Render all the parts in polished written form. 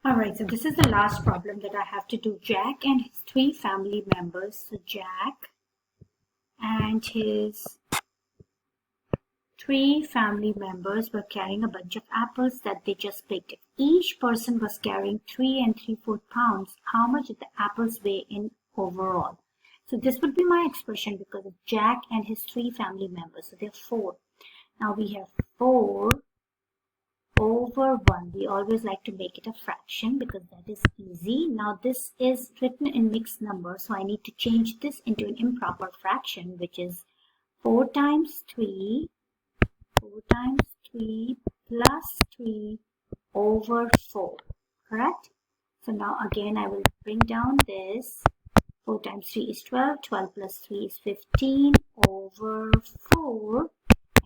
Alright, so this is the last problem that I have to do. Jack and his three family members. So Jack and his three family members were carrying a bunch of apples that they just picked. If each person was carrying 3 and 3/4 pounds, how much did the apples weigh in overall? So this would be my expression because of Jack and his three family members. So there are 4. Now we have 4 over 1. We always like to make it a fraction because that is easy. Now this is written in mixed numbers, so I need to change this into an improper fraction, which is 4 times 3 plus 3 over 4, correct? So now again I will bring down this. 4 times 3 is 12, 12 plus 3 is 15 over 4.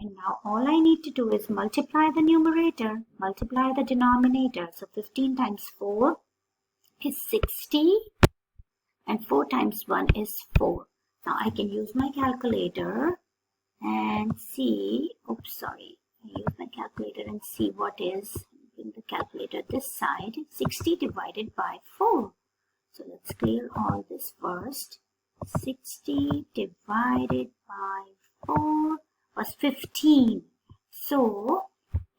And now all I need to do is multiply the numerator, multiply the denominator. So 15 times 4 is 60 and 4 times 1 is 4. Now I can use my calculator and see, I use my calculator and see what is, bring the calculator this side, 60 divided by 4. So let's clear all this first. 60 divided by 4 was 15. So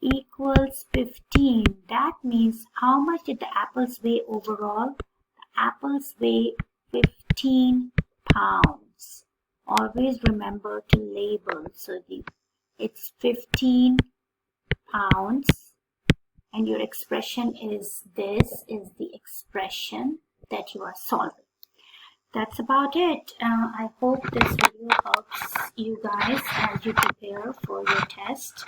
equals 15. That means how much did the apples weigh overall? The apples weigh 15 pounds. Always remember to label. So it's 15 pounds. And your expression is this, is the expression that you are solving. That's about it. I hope this video helps you guys as you prepare for your test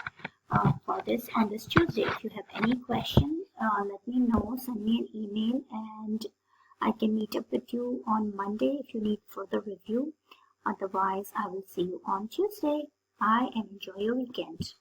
on this Tuesday. If you have any questions, let me know. Send me an email and I can meet up with you on Monday if you need further review. Otherwise, I will see you on Tuesday. Bye and enjoy your weekend.